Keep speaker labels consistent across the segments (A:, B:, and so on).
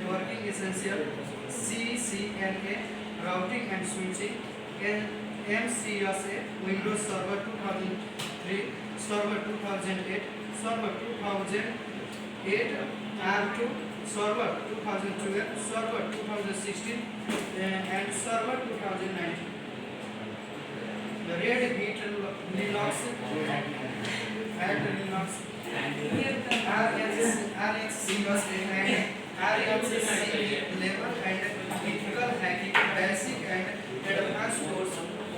A: Networking Essential, CCNA, Routing and Switching, MCSA, Windows Server 2003, Server 2008, Server 2008, R2, Server 2012, Server 2016, and Server 2019. The Red Hat Linux, RxCS and RxC level and ethical hacking, basic and advanced course,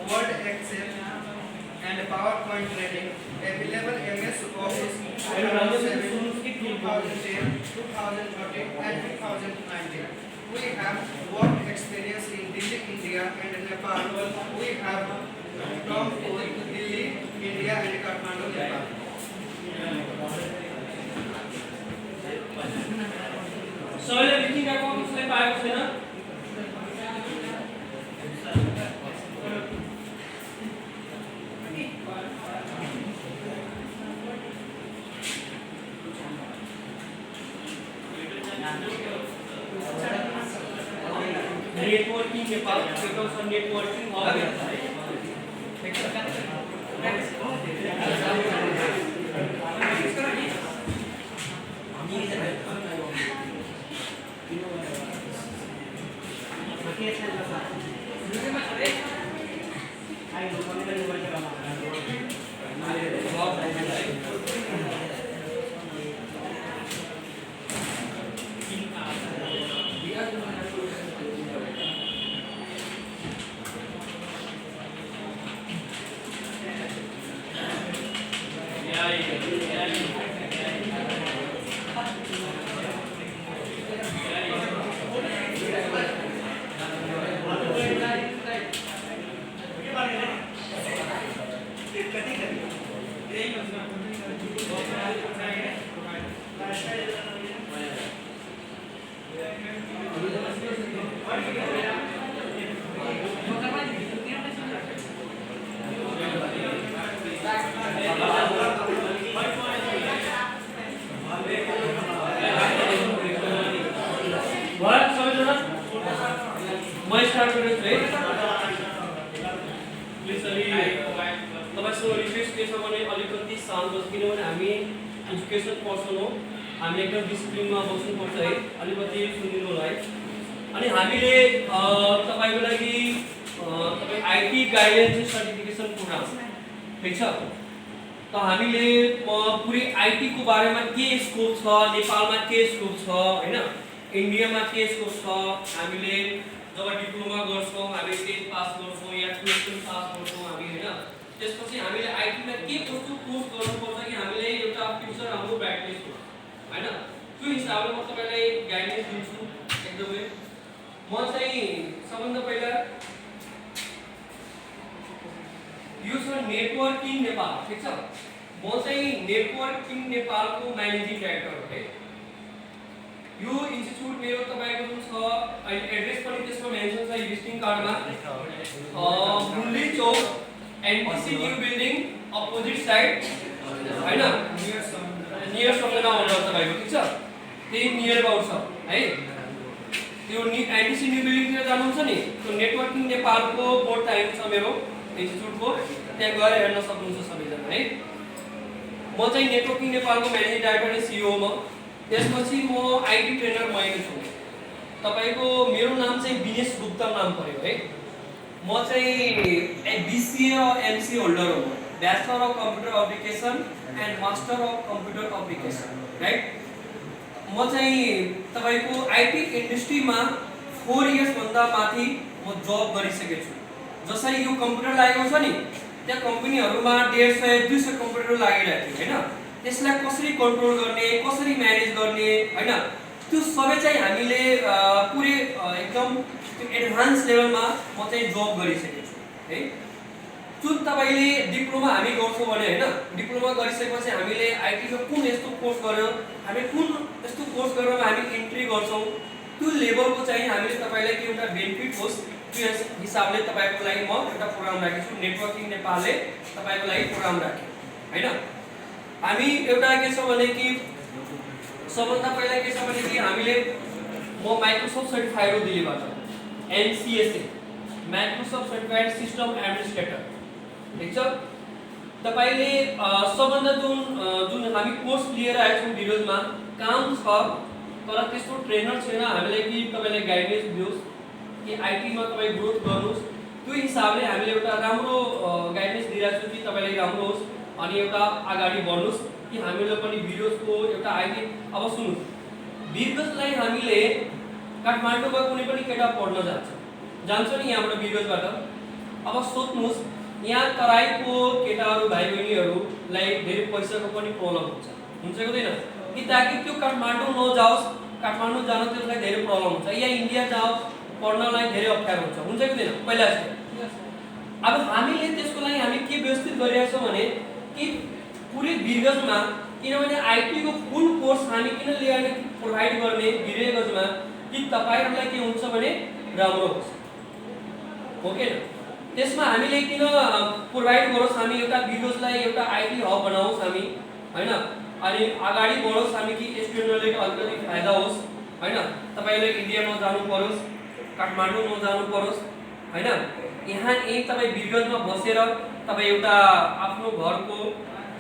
A: Word, Excel and PowerPoint training, available MS Office 2007, 2010, 2013 and 2019. We have work experience in Delhi, India and Nepal. We have from Delhi, India and Kathmandu, Nepal.
B: सबैले लेखिङ गएको कसले पाएको छैन networking Nepal एउटा छ networking hub education person हो हामी एकदम डिसिप्लिनमा बस्नुपर्छ है अलिकति सुनिदिनु होला है अनि हामीले तपाईको लागि तपाई आईटी गाइडलाइन सर्टिफिकेसन प्रोग्राम ठीक छ त हामीले पुरै आईटी को बारेमा के स्कोप छ नेपालमा के स्कोप छ हैन इन्डियामा के स्कोप छ हामीले जब डिप्लोमा गर्छौं हामी 10 पास गर्छौं या 12 पास गर्छौं हामी हैन त्यसपछि हामीले आईटी मा के कस्तो कोर्स गर्नुपर्छ कि हामीले एउटा फ्युचर हाम्रो ब्राइटनेस हो हैन त्यो हिसाबले म तपाईलाई गाइडलाइन दिन्छु एकदमै म चाहिँ सबभन्दा पहिला यो छ नेटवर्किङ नेपाल ठीक छ म चाहिँ नेटवर्किङ नेपालको म्यानेजिङ डाइरेक्टर हो है यो इन्स्टिट्युट मेरो तपाईको जुन छ एड्रेस पनि त्यसमा मेन्सन छ विजिटिङ कार्डमा Murali Chowk NTC new building opposite side हैन नियर सम्झना होला तपाईको ठीक छ त्यही नियर अबाउट छ है त्यो एनटीसी न्यू बिल्डिङ तिर जानुहुन्छ नि त्यो नेटवर्किङ नेपालको बोर्ड टाइम छ मेरो इन्स्टिट्युटको त्यहाँ गएर हेर्न सक्नुहुन्छ सबैजना है म चाहिँ नेटवर्किङ नेपालको म्यानेजिङ डाइरेक्टर र सीईओ म त्यसपछि म आईटी ट्रेनर मैले छु तपाईको मेरो नाम चाहिँ विनेश गुप्ता नाम पर्यो है म चाहिँ बीसीए र एमसीए होल्डर हो bachelor of computer application and master of computer application right म चाहिँ तपाईको आईटी इन्डस्ट्रीमा 4 इयर्स भन्दा माथि म जब गरिसकेको छु जसरी यो कम्प्युटर लागेको छ नि त्यहाँ कम्पनीहरुमा 150 200 कम्प्युटर लागिरहेको थियो हैन त्यसलाई कसरी कन्ट्रोल गर्ने कसरी म्यानेज गर्ने हैन त्यो सबै चाहिँ हामीले पुरै एकदम एडभान्स लेभलमा म चाहिँ जब गरिसकेको छु है जुन तपाईले डिप्लोमा हामी गर्छौं भने हैन डिप्लोमा गरिसकेपछि हामीले आईटी को कुन यस्तो कोर्स गर्यो हामी कुन यस्तो कोर्स गरेर हामी एन्ट्री गर्छौं त्यो लेभलको चाहिँ हामीले तपाईलाई के एउटा बेनिफिट होस् त्यो हिसाबले तपाईको लागि म एउटा प्रोग्राम राखेको छु नेटवर्किङ नेपालले तपाईको लागि प्रोग्राम राख्यो हैन हामी एउटा के छ भने कि सबभन्दा पहिला के छ भने कि हामीले म माइक्रोसफ्ट सर्टिफाइड हो दिल्लीबाट MCSA Microsoft certified system administrator ठीक छ तपाईले सबभन्दा जुन हामी कोर्स लिएर आएका छौं भिडियोजमा काम छ तर त्यस्तो ट्रेनर छैन हामीले कि तपाईलाई गाइडेन्स दियोस् कि आईटी मा तपाई ग्रोथ गर्नुस् त्यो हिसाबले हामीले एउटा राम्रो गाइडेन्स दिइरहेको छु कि तपाईलाई राम्रो होस् अनि एउटा अगाडि बढ्नुस् कि हामीले पनि भिडियोजको एउटा आईटी अब सुन्नुस् भिडियोजलाई हामीले काठमाडौँमा कुनै पनि केटा पढ्न जान्छ नि यहाँबाट भिडियोजबाट अब सोच्नुस् यहाँ तराईको केटाहरू भाइ बहिनीहरूलाई धेरै पैसाको पनि प्रब्लम हुन्छ कि हुँदैन कि ताकि त्यो काठमाडौँ नजाओस् काठमाडौँ जान त्यसलाई धेरै प्रब्लम हुन्छ या इन्डिया जाओस् पढ्नलाई धेरै अप्ठ्यारो हुन्छ कि हुँदैन पहिला जस्तो अब हामीले त्यसको लागि हामी के व्यवस्थित गरिरहेका छौं भने कि पुरै भिडियोजमा किनभने आईटी को फुल कोर्स हामी किन ल्याएर प्रोवाइड गर्ने भिडियोजमा कि तपाईहरुलाई के हुन्छ भने राम्रो होस् ओके न त्यसमा हामीले किन प्रोवाइड गरोस् हामी एउटा भिडियोजलाई एउटा आईटी हब बनाओस् हामी हैन अनि अगाडि बढोस् हामी कि स्टुडेन्टहरुले अलिकति फाइदा होस् हैन तपाईले इन्डिया नजानु परोस् काठमाडौँ नजानु परोस् हैन यहाँ एक तपाई भिडियोजमा बसेर तपाई एउटा आफ्नो घरको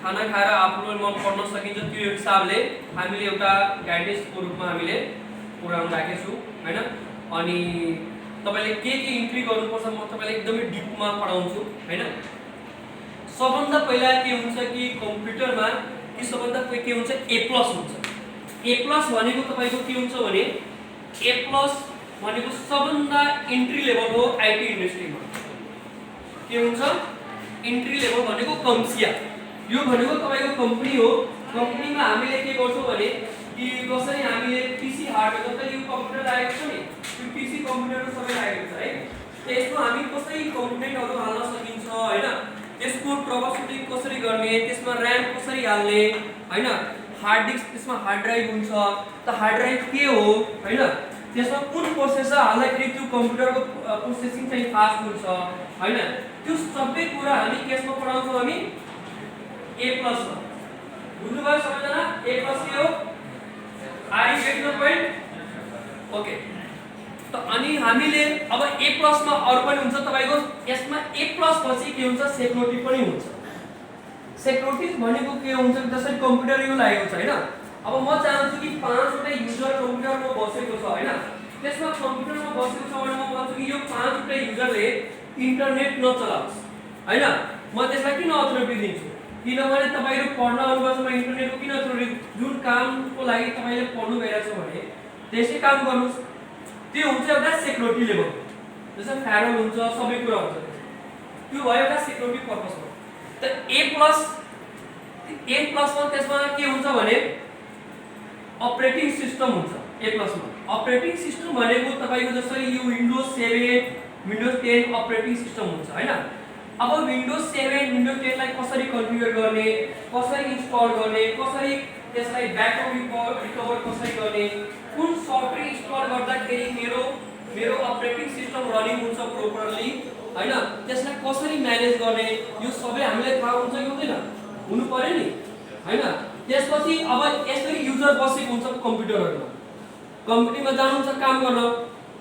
B: खाना खाएर आफ्नो मन पढ्न सकिन्छ त्यो हिसाबले हामीले एउटा गाइडेन्सको रूपमा हामीले प्रोग्राम राखेको छु हैन अनि तपाईले के इन्ट्री गर्नुपर्छ म तपाईलाई एकदमै डिपमा पढाउँछु हैन सबभन्दा पहिला के हुन्छ कि कम्प्युटरमा कि सबभन्दा पहिला के हुन्छ A+ हुन्छ A+ भनेको तपाईको के हुन्छ भने A+ भनेको सबभन्दा इन्ट्री लेभल हो आईटी इन्डस्ट्रीमा के हुन्छ इन्ट्री लेभल भनेको कम्सिया यो भनेको तपाईको कम्पनी हो कम्पनीमा हामीले के गर्छौं भने कि कसरी हामीले पीसी हार्डवेयर जस्तै यो कम्प्युटर आएको छ नि त्यो पीसी कम्प्युटर सबै आएको छ है त्यसमा हामी कसरी कम्पोनेन्टहरु हाल्न सकिन्छ हैन त्यसको ट्रबल सुटिङ कसरी गर्ने त्यसमा र्याम कसरी हाल्ने हैन हार्ड डिस्क त्यसमा हार्ड ड्राइभ हुन्छ त हार्ड ड्राइभ के हो हैन त्यसमा कुन प्रोसेसर हाल्दाखेरि त्यो कम्प्युटरको प्रोसेसिङ चाहिँ फास्ट हुन्छ हैन त्यो सबै कुरा हामी केसमा पढाउँछौं हामी A+ मा बुझ्नुभयो सबैजना A+ के हो are you get the point okay त अनि हामीले अब A+ मा अरु पनि हुन्छ तपाईको यसमा A+ पछि के हुन्छ सेक्युरिटी पनि हुन्छ सेक्युरिटी भनेको के हुन्छ जसरी कम्प्युटर यो लागेको छ हैन अब म चाहन्छु कि 5 वटा युजर कम्प्युटरमा बसेको छ हैन त्यसमा कम्प्युटरमा बसेको छ भने म भन्छु कि यो 5 वटा युजरले इन्टरनेट नचलाओस् हैन म त्यसलाई किन अथोरिटी दिन्छु किनभने तपाईहरु पढ्न आउनुभएको इन्टरनेटको किन अथोरिटी जुन कामको लागि तपाईले पढ्नु गइरहेछ भने त्यसै काम गर्नुस् त्यो हुन्छ एउटा सेक्युरिटी लेभल जस्तो फायरवल हुन्छ सबै कुरा हुन्छ त्यो भयो एउटा सेक्युरिटी पर्पस हो त A+ मा त्यसमा के हुन्छ भने अपरेटिङ सिस्टम हुन्छ A+ मा अपरेटिङ सिस्टम भनेको तपाईको जसरी यो विन्डोज 7 विन्डोज 10 अपरेटिङ सिस्टम हुन्छ हैन अब विन्डोज 7 विन्डोज 10 लाई कसरी कन्फिगर गर्ने कसरी इन्स्टल गर्ने कसरी त्यसलाई ब्याकअप रिकभर कसरी गर्ने कुन सफ्टवेयर इन्स्टल गर्दाखेरि मेरो अपरेटिङ सिस्टम रनिङ हुन्छ प्रोपरली हैन त्यसलाई कसरी म्यानेज गर्ने यो सबै हामीले थाहा हुन्छ कि हुँदैन हुनु पर्यो नि हैन त्यसपछि अब यसरी युजर बसेको हुन्छ कम्प्युटरहरुमा कम्पनीमा जानुहुन्छ काम गर्न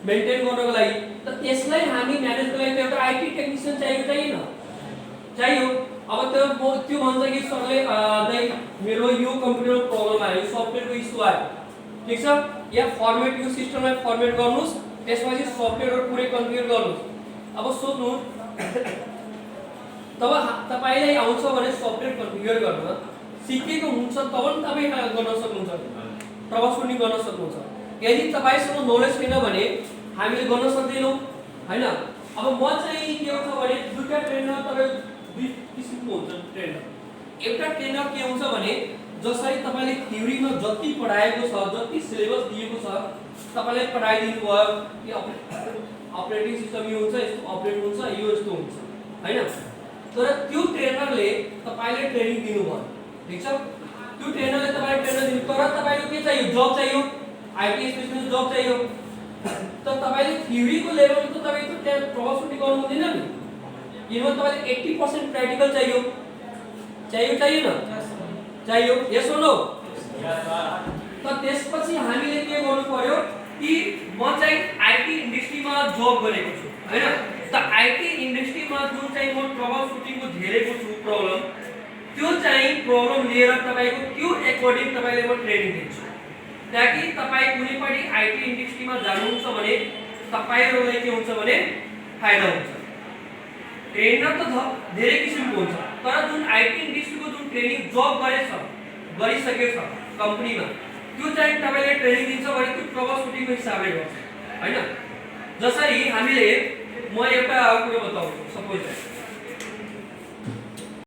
B: मेन्टेन गर्नको लागि त त्यसलाई हामी म्यानेज गर्न लागि एउटा आईटी टेक्निशियन चाहियो अब त्यो भन्छ कि सरले दाइ मेरो यो कम्प्युटरको प्रब्लम आयो सफ्टवेयरको इस्यु आयो ठीक छ या फर्मेट यो सिस्टमलाई फर्मेट गर्नुस् त्यसपछि सफ्टवेयर पुरै कन्फिगर गर्नुस् अब सोध्नु तब तपाईलाई आउँछ भने सफ्टवेयर कन्फिगर गर्न सिकेको हुन्छ तब पनि तपाई गर्न सक्नुहुन्छ ट्रबल सुटिङ गर्न सक्नुहुन्छ यदि तपाईसँग नलेज छैन भने हामीले गर्न सक्दैनौं हैन अब म चाहिँ के हुन्छ भने दुईटा ट्रेनर तपाई दुई किसिमको हुन्छ ट्रेनर एउटा ट्रेनर के हुन्छ भने जसरी तपाईले थ्योरीमा जति पढाएको छ जति सिलेबस दिएको छ तपाईलाई पढाइदिनु भयो कि अपरेटिङ सिस्टम यो हुन्छ यस्तो अपरेट हुन्छ यो यस्तो हुन्छ हैन तर त्यो ट्रेनरले तपाईले ट्रेनिङ दिनु भयो ठीक छ त्यो ट्रेनरले तपाईलाई ट्रेनिङ दिनु तर तपाईले के चाहियो जब चाहियो आईटी स्पेशलिस्ट जब चाहियो त तपाईले थ्योरीको लेभलमा त तपाईको त्यहाँ ट्रबल सुटिङ गर्नु हुँदैन नि किनभने तपाईले 80% प्र्याक्टिकल चाहियो चाहिएन चाहियो यस हो नो त त्यसपछि हामीले के गर्नु पर्यो कि म चाहिँ आईटी इन्डस्ट्रीमा जब गरेको छु हैन त आईटी इन्डस्ट्रीमा जुन चाहिँ म ट्रबल सुटिङको झेलेको छु प्रब्लम त्यो चाहिँ प्रब्लम लिएर तपाईको त्यो अकॉर्डिङ तपाईले म ट्रेनिङ दिन्छु ताकि तपाई कुनै पनि आईटी इन्डस्ट्रीमा जानुहुन्छ भने तपाईहरुलाई के हुन्छ भने फाइदा हुन्छ। ट्रेनर त धेरै किसिमको हुन्छ तर जुन आईटी इन्डस्ट्रीको जुन ट्रेनिङ जब गरिसकेको छ कम्पनीमा त्यो चाहिँ तपाईले ट्रेनिङ दिन्छ भने त्यो ट्रबल सुटिङको हिसाबले गर्छ हैन। जसरी हामीले म एउटा कुरा बताउँछु सपोज